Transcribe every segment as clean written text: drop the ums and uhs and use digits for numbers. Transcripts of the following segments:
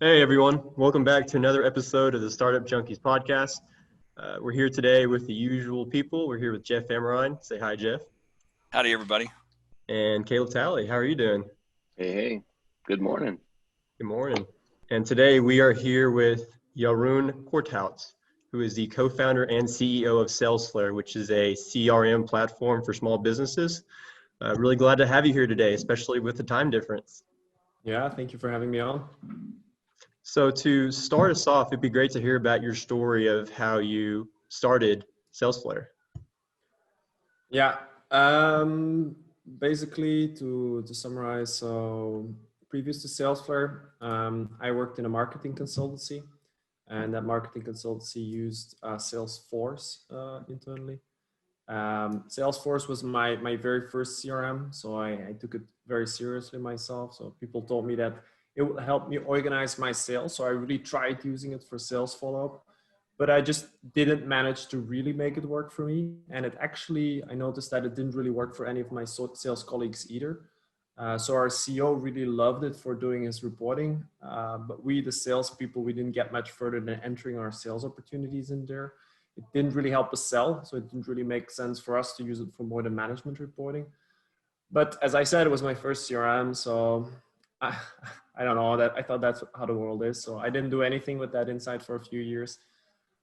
Hey everyone, welcome back to another episode of the Startup Junkies podcast. We're here today with the usual people. We're here with Jeff Emerine. Say hi, Jeff. Howdy, everybody. And Caleb Talley. How are you doing? Hey, good morning. Good morning. And today we are here with Jeroen Korthout, who is the co-founder and CEO of Salesflare, which is a CRM platform for small businesses. Really glad to have you here today, especially with the time difference. Yeah, thank you for having me on. So to start us off, it'd be great to hear about your story of how you started Salesflare. Yeah, basically to summarize, so previous to Salesflare, I worked in a marketing consultancy, and that marketing consultancy used Salesforce internally. Salesforce was my very first CRM, so I took it very seriously myself. So people told me that it would help me organize my sales. So I really tried using it for sales follow-up, but I just didn't manage to really make it work for me. And it actually, I noticed that it didn't really work for any of my sales colleagues either. So our CEO really loved it for doing his reporting, but we, the salespeople, we didn't get much further than entering our sales opportunities in there. It didn't really help us sell, so it didn't really make sense for us to use it for more than management reporting. But as I said, it was my first CRM, so I don't know, that I thought that's how the world is. So I didn't do anything with that insight for a few years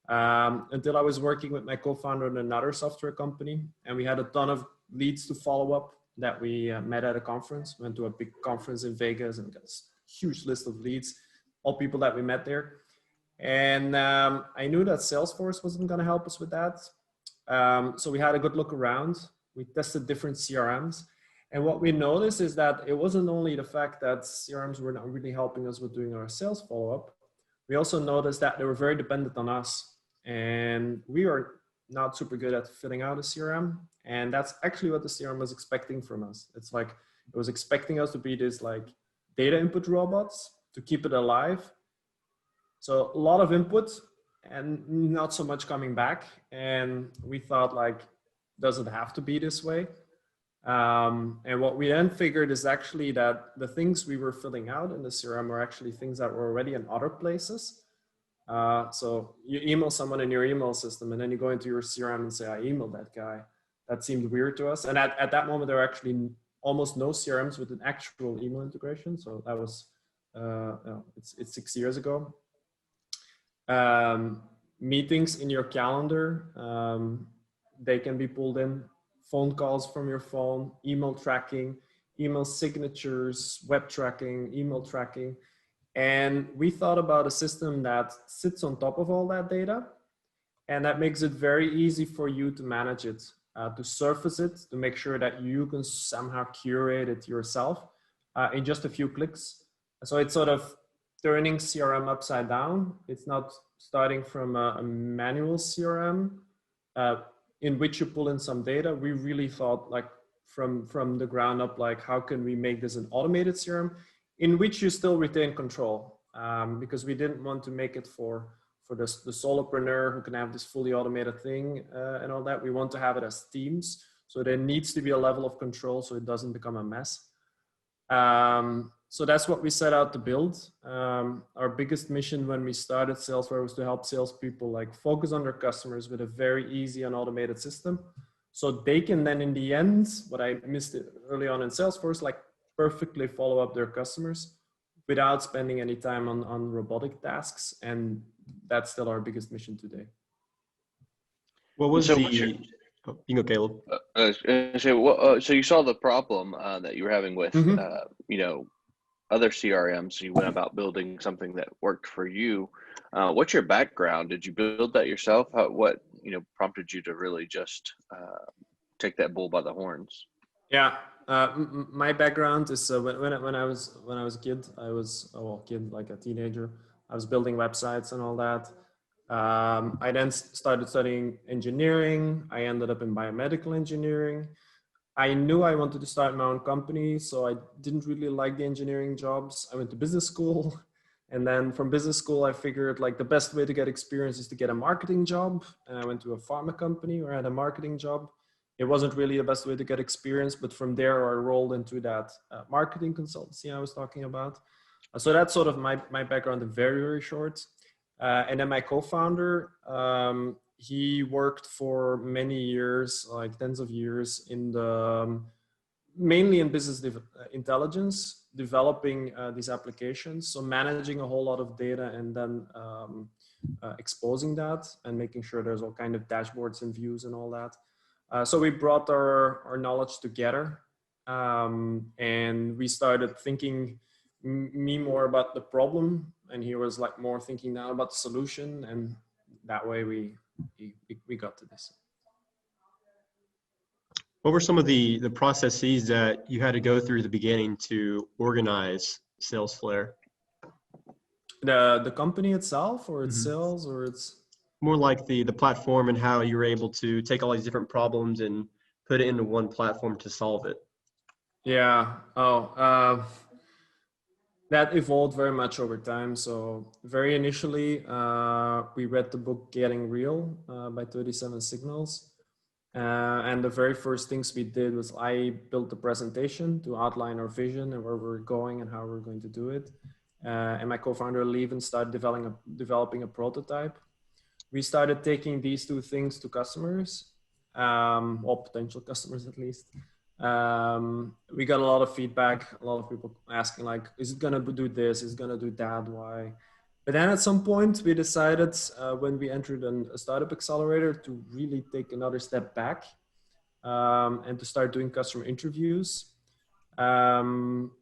until I was working with my co-founder in another software company, and we had a ton of leads to follow up that we met at a conference. Went to a big conference in Vegas and got a huge list of leads, all people that we met there. And I knew that Salesforce wasn't going to help us with that. So we had a good look around. We tested different CRMs. And what we noticed is that it wasn't only the fact that CRMs were not really helping us with doing our sales follow-up. We also noticed that they were very dependent on us. And we are not super good at filling out a CRM. And that's actually what the CRM was expecting from us. It's like, it was expecting us to be this like data input robots to keep it alive. So a lot of input and not so much coming back. And we thought like, does it have to be this way? And what we then figured is actually that the things we were filling out in the CRM were actually things that were already in other places. So you email someone in your email system and then you go into your CRM and say, I emailed that guy. That seemed weird to us. And at that moment, there were actually almost no CRMs with an actual email integration. So that was, it's 6 years ago. Meetings in your calendar, they can be pulled in. Phone calls from your phone, email tracking, email signatures, web tracking, email tracking. And we thought about a system that sits on top of all that data, and that makes it very easy for you to manage it, to surface it, to make sure that you can somehow curate it yourself in just a few clicks. So it's sort of turning CRM upside down. It's not starting from a manual CRM in which you pull in some data. We really thought like from the ground up, like how can we make this an automated CRM in which you still retain control? Because we didn't want to make it for the solopreneur who can have this fully automated thing and all that. We want to have it as teams. So there needs to be a level of control so it doesn't become a mess. So that's what we set out to build. Our biggest mission when we started Salesflare was to help salespeople like focus on their customers with a very easy and automated system. So they can then in the end, what I missed early on in Salesforce, like perfectly follow up their customers without spending any time on robotic tasks. And that's still our biggest mission today. What was So you can go, Caleb. so you saw the problem that you were having with, other CRMs. You went about building something that worked for you. What's your background? Did you build that yourself? What prompted you to really just take that bull by the horns? Yeah, my background is when I was a kid, like a teenager. I was building websites and all that. I then started studying engineering. I ended up in biomedical engineering. I knew I wanted to start my own company, so I didn't really like the engineering jobs. I went to business school, and then from business school, I figured like the best way to get experience is to get a marketing job. And I went to a pharma company where I had a marketing job. It wasn't really the best way to get experience, but from there I rolled into that marketing consultancy I was talking about. So that's sort of my background, very, very short. And then my co-founder, he worked for many years, like tens of years, in the mainly in business intelligence, developing these applications. So managing a whole lot of data and then exposing that and making sure there's all kind of dashboards and views and all that. So we brought our knowledge together, and we started thinking me more about the problem, and he was like more thinking now about the solution, and that way we got to this. What were some of the processes that you had to go through at the beginning to organize Salesflare? The company itself, or its sales, or its more like the platform and how you were able to take all these different problems and put it into one platform to solve it. Yeah. That evolved very much over time. So very initially, we read the book Getting Real by 37 Signals. And the very first things we did was I built the presentation to outline our vision and where we're going and how we're going to do it. And my co-founder Levin started developing a prototype. We started taking these two things to customers, or potential customers at least. We got a lot of feedback, a lot of people asking like, is it gonna do this, is it gonna do that, why? But then at some point we decided, when we entered a startup accelerator, to really take another step back, and to start doing customer interviews.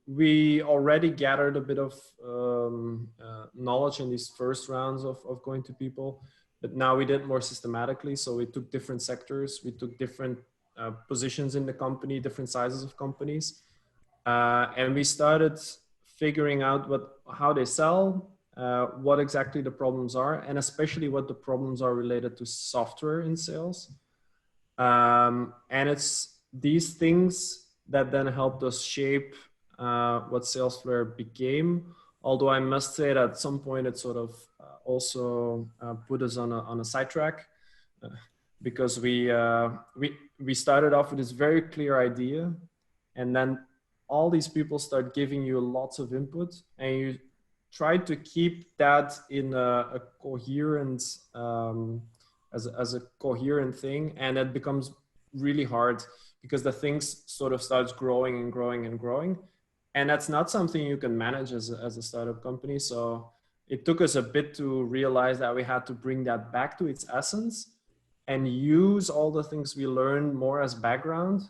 We already gathered a bit of knowledge in these first rounds of going to people, but now we did more systematically. So we took different sectors, we took different positions in the company, different sizes of companies, and we started figuring out how they sell, what exactly the problems are, and especially what the problems are related to software in sales. And it's these things that then helped us shape what Salesflare became. Although I must say that at some point it sort of also put us on a sidetrack, because we started off with this very clear idea, and then all these people start giving you lots of input, and you try to keep that in a coherent, as a coherent thing, and it becomes really hard because the things sort of starts growing and growing and growing, and that's not something you can manage as a startup company. So it took us a bit to realize that we had to bring that back to its essence and use all the things we learned more as background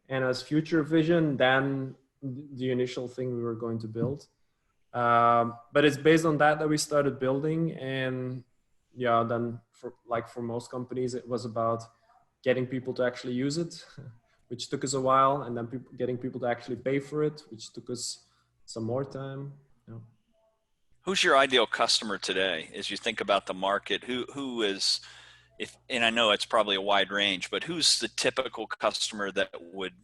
and as future vision than the initial thing we were going to build. But it's based on that we started building. And yeah, then for most companies, it was about getting people to actually use it, which took us a while, and then getting people to actually pay for it, which took us some more time. Yeah. Who's your ideal customer today as you think about the market? Who is, and I know it's probably a wide range, but who's the typical customer that would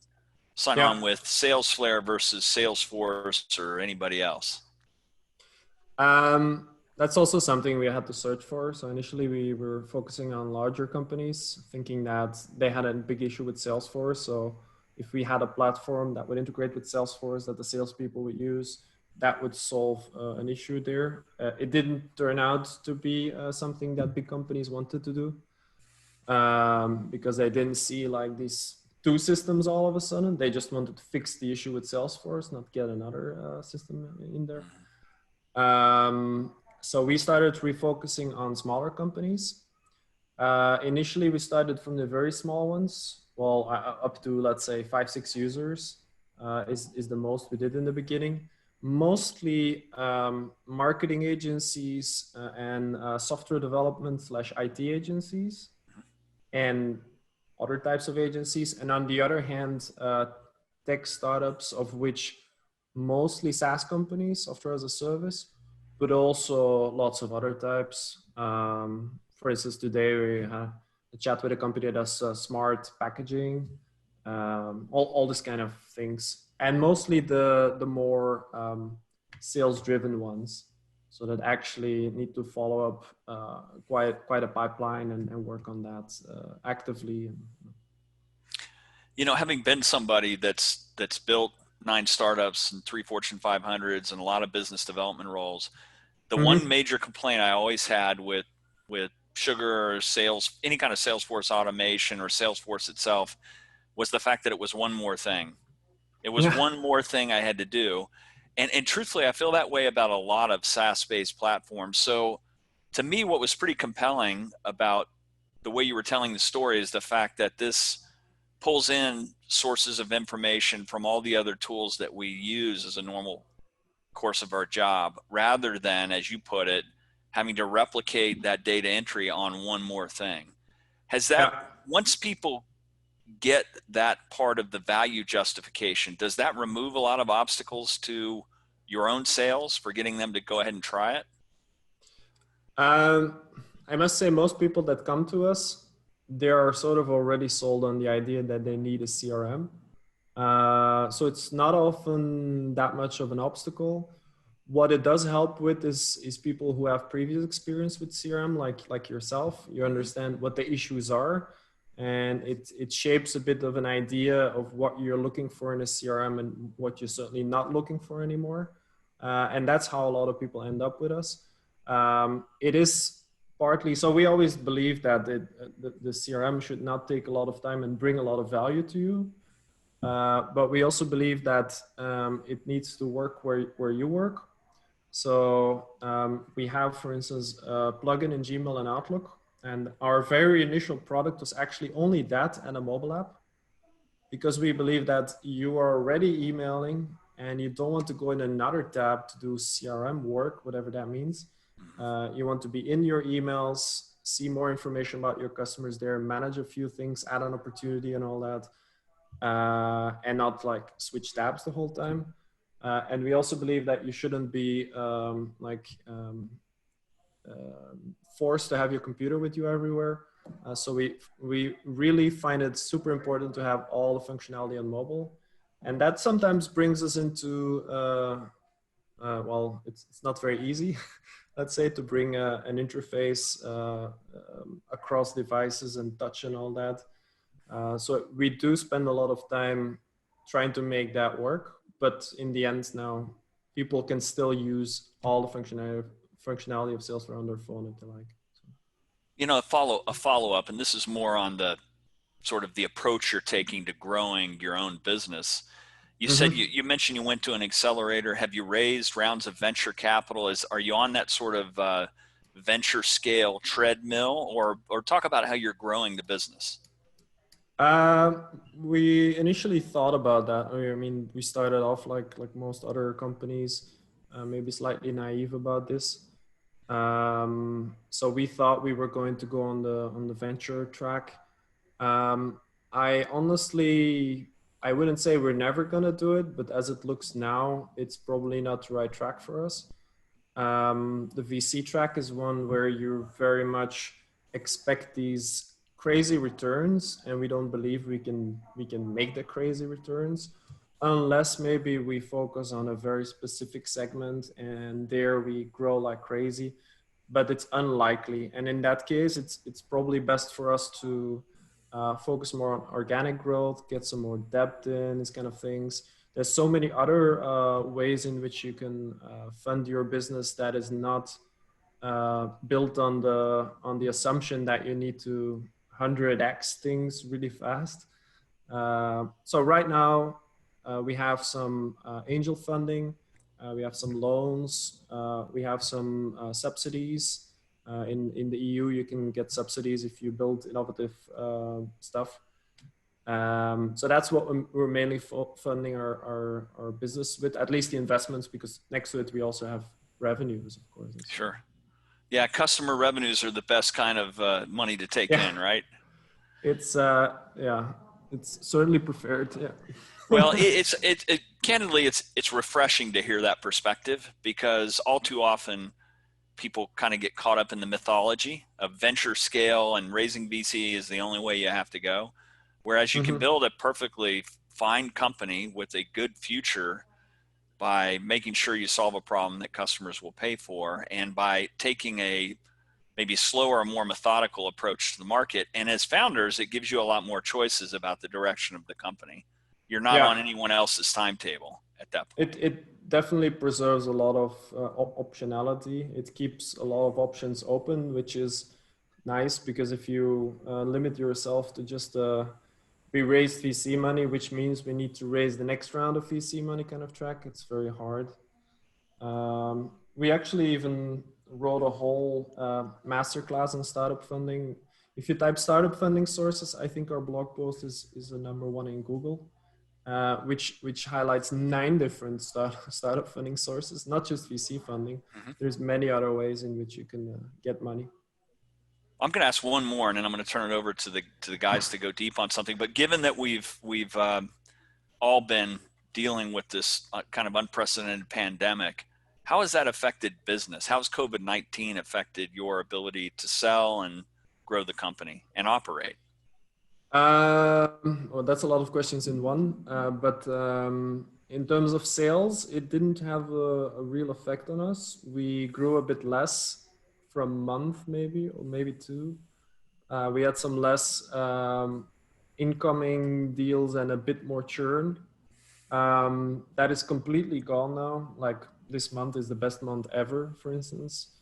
sign on with Salesflare versus Salesforce or anybody else? That's also something we had to search for. So initially we were focusing on larger companies, thinking that they had a big issue with Salesforce. So if we had a platform that would integrate with Salesforce that the salespeople would use, that would solve an issue there. It didn't turn out to be something that big companies wanted to do, because they didn't see like these two systems all of a sudden. They just wanted to fix the issue with Salesforce, not get another system in there. So we started refocusing on smaller companies. Initially, we started from the very small ones, well, up to, let's say, 5-6 users is the most we did in the beginning. Mostly marketing agencies and software development / IT agencies and other types of agencies. And on the other hand, tech startups, of which mostly SaaS companies, software as a service, but also lots of other types. For instance, today we had a chat with a company that does smart packaging, all this kind of things. And mostly the more sales-driven ones, so that actually need to follow up quite a pipeline and work on that actively. You know, having been somebody that's built 9 startups and 3 Fortune 500s and a lot of business development roles. The Mm-hmm. one major complaint I always had with Sugar or sales, any kind of Salesforce automation or Salesforce itself, was the fact that it was one more thing. It was one more thing I had to do. And truthfully, I feel that way about a lot of SaaS-based platforms. So to me, what was pretty compelling about the way you were telling the story is the fact that this pulls in sources of information from all the other tools that we use as a normal course of our job, rather than, as you put it, having to replicate that data entry on one more thing. Has that, once people get that part of the value justification, does that remove a lot of obstacles to your own sales for getting them to go ahead and try it? I must say most people that come to us, they are sort of already sold on the idea that they need a CRM. So it's not often that much of an obstacle. What it does help with is people who have previous experience with CRM, like yourself. You understand what the issues are, and it shapes a bit of an idea of what you're looking for in a CRM and what you're certainly not looking for anymore. And that's how a lot of people end up with us. It is partly, so we always believe that the CRM should not take a lot of time and bring a lot of value to you. But we also believe that it needs to work where you work. So we have, for instance, a plugin in Gmail and Outlook. And our very initial product was actually only that and a mobile app, because we believe that you are already emailing and you don't want to go in another tab to do CRM work, whatever that means. You want to be in your emails, see more information about your customers there, manage a few things, add an opportunity and all that. And not like switch tabs the whole time. And we also believe that you shouldn't be forced to have your computer with you everywhere. So we really find it super important to have all the functionality on mobile. And that sometimes brings us into, well, it's not very easy, let's say, to bring an interface across devices and touch and all that. So we do spend a lot of time trying to make that work, but in the end now, people can still use all the functionality of Salesforce on their phone if they like. So. You know, a follow-up, and this is more on the sort of the approach you're taking to growing your own business. You said you mentioned you went to an accelerator. Have you raised rounds of venture capital? Are you on that sort of venture scale treadmill, or talk about how you're growing the business? We initially thought about that. I mean, we started off like most other companies, maybe slightly naive about this. So we thought we were going to go on the venture track. I honestly, I wouldn't say we're never gonna do it, but as it looks now, it's probably not the right track for us. The VC track is one where you very much expect these crazy returns, and we don't believe we can make the crazy returns unless maybe we focus on a very specific segment and there we grow like crazy, but it's unlikely. And in that case, it's probably best for us to focus more on organic growth, get some more depth in these kind of things. There's so many other ways in which you can fund your business that is not built on the assumption that you need to 100x things really fast. So right now we have some angel funding, we have some loans, we have some subsidies. In the EU, you can get subsidies if you build innovative stuff. So that's what we're mainly funding our business with, at least the investments, because next to it we also have revenues, of course. Sure. Yeah, customer revenues are the best kind of money to take in, right? It's it's certainly preferred. Yeah. Well, candidly, it's refreshing to hear that perspective, because all too often people kind of get caught up in the mythology of venture scale and raising VC is the only way you have to go. Whereas you can build a perfectly fine company with a good future by making sure you solve a problem that customers will pay for, and by taking a maybe slower, more methodical approach to the market. And as founders, it gives you a lot more choices about the direction of the company. You're not on anyone else's timetable at that point. It definitely preserves a lot of optionality. It keeps a lot of options open, which is nice, because if you limit yourself to just we raised VC money, which means we need to raise the next round of VC money kind of track, it's very hard. We actually even wrote a whole masterclass on startup funding. If you type startup funding sources, I think our blog post is the #1 in Google, which highlights 9 different startup funding sources, not just VC funding. Mm-hmm. There's many other ways in which you can get money. I'm going to ask one more, and then I'm going to turn it over to the guys to go deep on something. But given that we've all been dealing with this kind of unprecedented pandemic, how has that affected business? How has COVID-19 affected your ability to sell and grow the company and operate? Well, that's a lot of questions in one. But in terms of sales, it didn't have a real effect on us. We grew a bit less from a month, maybe, or maybe 2. We had some less incoming deals and a bit more churn. That is completely gone now. Like, this month is the best month ever, for instance.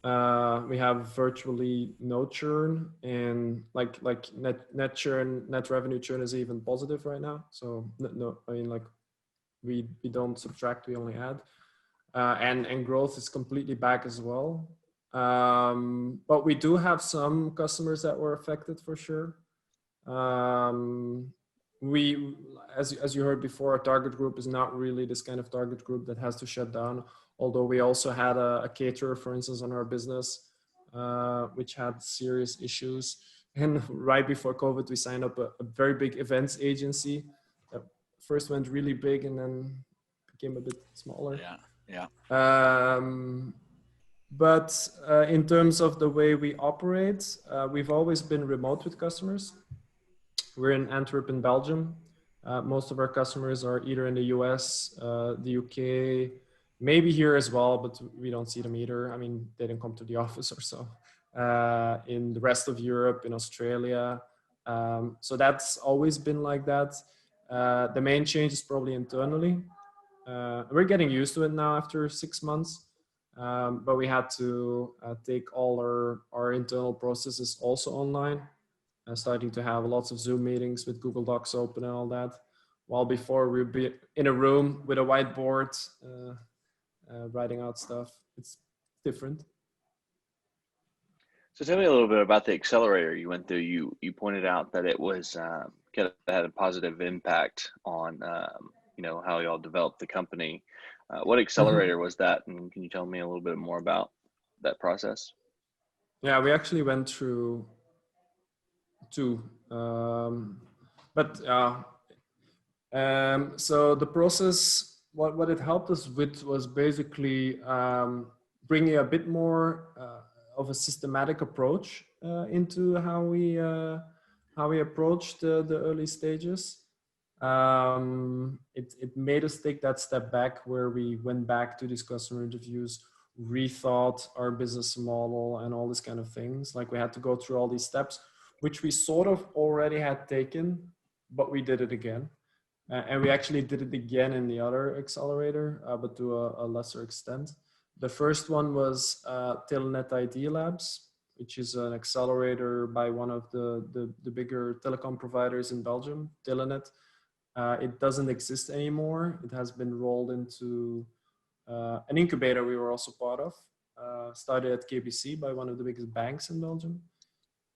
We have virtually no churn, and like net churn, net revenue churn is even positive right now. So no, I mean, like, we don't subtract, we only add, and growth is completely back as well. But we do have some customers that were affected for sure. We, as you heard before, our target group is not really this kind of target group that has to shut down. Although we also had a caterer, for instance, on our business, which had serious issues. And right before COVID, we signed up a very big events agency that first went really big and then became a bit smaller. Yeah. But in terms of the way we operate, we've always been remote with customers. We're in Antwerp, in Belgium. Most of our customers are either in the US, the UK, maybe here as well, but we don't see them either. I mean, they don't come to the office or so. In the rest of Europe, in Australia. So that's always been like that. The main change is probably internally. We're getting used to it now after 6 months. But we had to take all our internal processes also online, starting to have lots of Zoom meetings with Google Docs open and all that. While before we'd be in a room with a whiteboard, writing out stuff. It's different. So tell me a little bit about the accelerator you went through. You pointed out that it was had a positive impact on how y'all developed the company. What accelerator was that, and can you tell me a little bit more about that process? Yeah, we actually went through 2, so the process, what it helped us with was basically bringing a bit more of a systematic approach into how we approached the early stages. It made us take that step back, where we went back to these customer interviews, rethought our business model and all these kind of things. Like, we had to go through all these steps, which we sort of already had taken, but we did it again. And we actually did it again in the other accelerator, but to a lesser extent. The first one was Telenet ID Labs, which is an accelerator by one of the bigger telecom providers in Belgium, Telenet. It doesn't exist anymore. It has been rolled into an incubator we were also part of, started at KBC by one of the biggest banks in Belgium.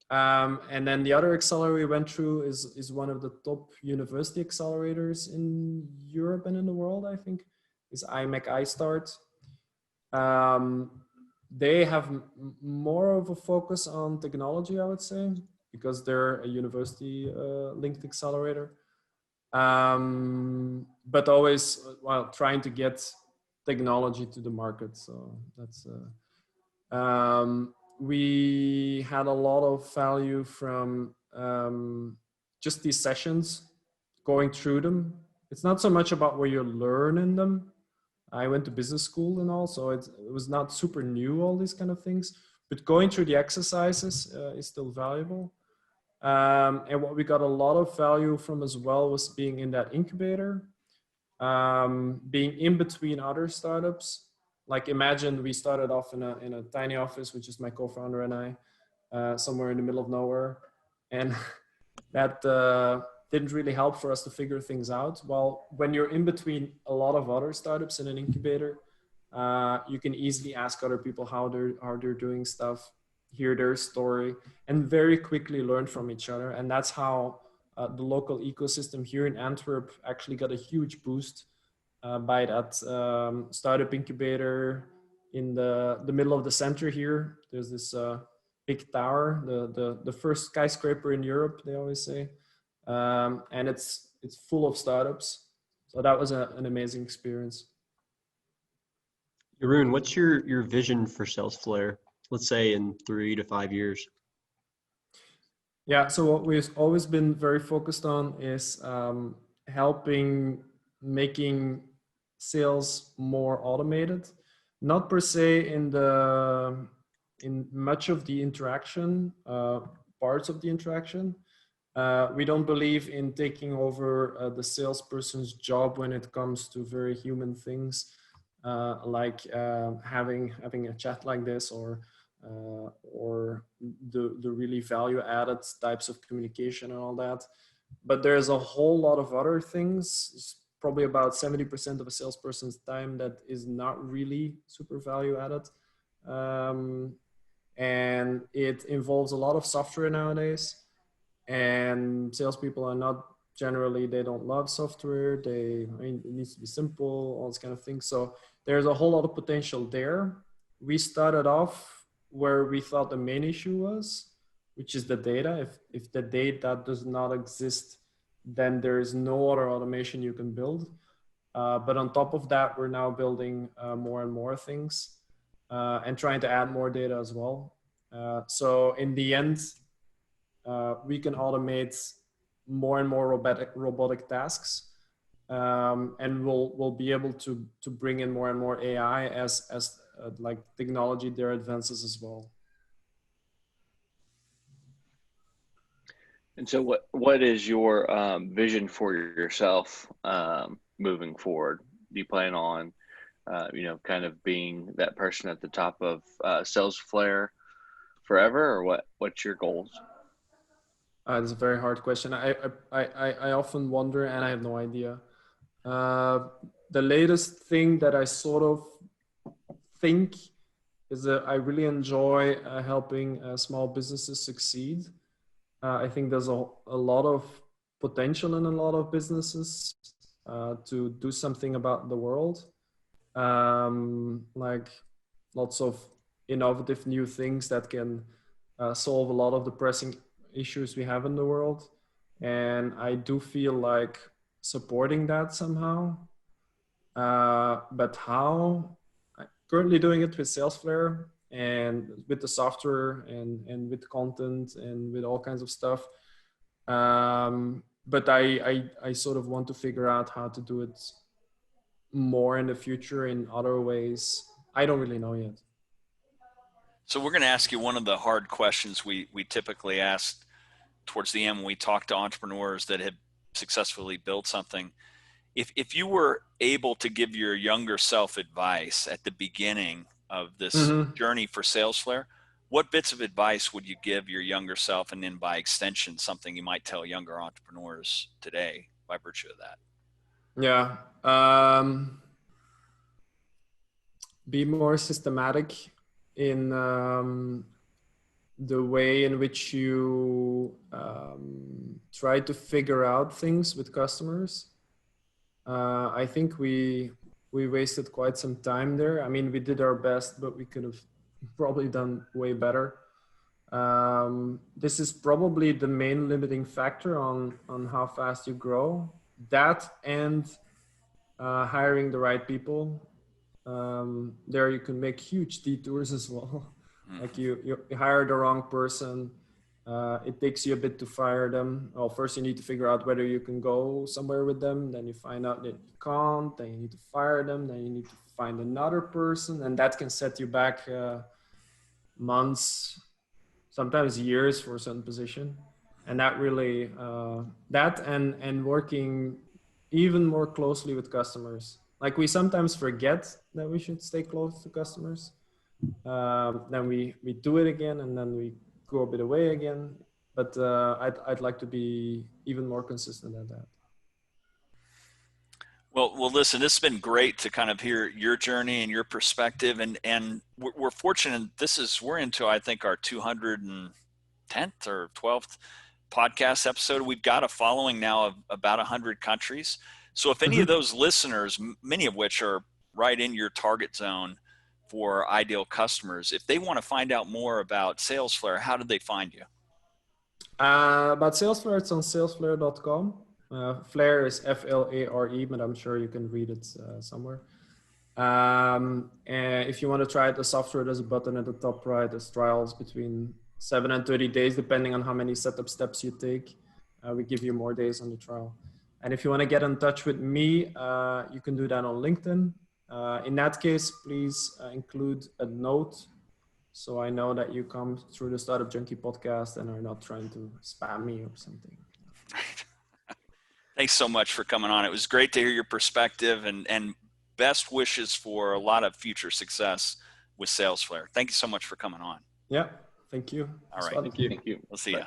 And then the other accelerator we went through is one of the top university accelerators in Europe and in the world, I think, is IMEC iStart. They have more of a focus on technology, I would say, because they're a university linked accelerator. But always trying to get technology to the market. So that's we had a lot of value from just these sessions, going through them. It's not so much about where you learn in them. I went to business school and all, so it was not super new, all these kind of things. But going through the exercises is still valuable. And what we got a lot of value from as well was being in that incubator, being in between other startups. Like imagine we started off in a tiny office, which is my co-founder and I, somewhere in the middle of nowhere. And that didn't really help for us to figure things out. Well, when you're in between a lot of other startups in an incubator, you can easily ask other people how they're doing stuff, hear their story, and very quickly learn from each other. And that's how the local ecosystem here in Antwerp actually got a huge boost by that startup incubator in the middle of the center here. There's this big tower, the first skyscraper in Europe, they always say, and it's full of startups. So that was an amazing experience. Jeroen, what's your vision for Salesflare? Let's say in 3 to 5 years. Yeah, so what we've always been very focused on is helping making sales more automated, not per se in much of the interaction, parts of the interaction. We don't believe in taking over the salesperson's job when it comes to very human things, like having a chat like this, or the really value added types of communication and all that. But there's a whole lot of other things. It's probably about 70% of a salesperson's time that is not really super value added. And it involves a lot of software nowadays. And salespeople are not generally, they don't love software. I mean, it needs to be simple, all this kind of things. So there's a whole lot of potential there. We started off where we thought the main issue was, which is the data. If the data does not exist, then there is no other automation you can build. But on top of that, we're now building more and more things and trying to add more data as well. So in the end, we can automate more and more robotic tasks, and we'll be able to bring in more and more AI as like technology there advances as well. And so what is your vision for yourself moving forward? Do you plan on, kind of being that person at the top of Salesflare forever, or what's your goals? That's a very hard question. I often wonder, and I have no idea. The latest thing that I sort of think is that I really enjoy helping small businesses succeed. I think there's a lot of potential in a lot of businesses to do something about the world. Like lots of innovative new things that can solve a lot of the pressing issues we have in the world. And I do feel like supporting that somehow. But how? I'm currently doing it with Salesflare and with the software and with content and with all kinds of stuff. But I sort of want to figure out how to do it more in the future in other ways. I don't really know yet. So we're going to ask you one of the hard questions we typically ask towards the end when we talk to entrepreneurs that have successfully built something. If you were able to give your younger self advice at the beginning of this journey for Salesflare, what bits of advice would you give your younger self, and then by extension, something you might tell younger entrepreneurs today by virtue of that? Yeah. Be more systematic in the way in which you try to figure out things with customers. I think we wasted quite some time there. I mean, we did our best, but we could have probably done way better. This is probably the main limiting factor on how fast you grow. That and hiring the right people. There you can make huge detours as well. Like you hire the wrong person. It takes you a bit to fire them. Well, first you need to figure out whether you can go somewhere with them. Then you find out that you can't. Then you need to fire them. Then you need to find another person. And that can set you back months, sometimes years for a certain position. And that really, that and working even more closely with customers. Like we sometimes forget that we should stay close to customers. Then we do it again, and then we go a bit away again. But I'd like to be even more consistent at that. Well, listen, this has been great to kind of hear your journey and your perspective, and we're fortunate. We're into, I think, our 210th or 12th podcast episode. We've got a following now of about 100 countries. So if any of those listeners, many of which are right in your target zone for ideal customers, if they want to find out more about Salesflare, how do they find you? About Salesflare, it's on salesflare.com. Flare is Flare, but I'm sure you can read it somewhere. And if you want to try it, the software, there's a button at the top right. There's trials between 7 and 30 days, depending on how many setup steps you take. We give you more days on the trial. And if you want to get in touch with me, you can do that on LinkedIn. In that case, please include a note so I know that you come through the Startup Junkie podcast and are not trying to spam me or something. Thanks so much for coming on. It was great to hear your perspective, and best wishes for a lot of future success with Salesflare. Thank you so much for coming on. Yeah, thank you. All right. Thank you. Thank you. We'll see you.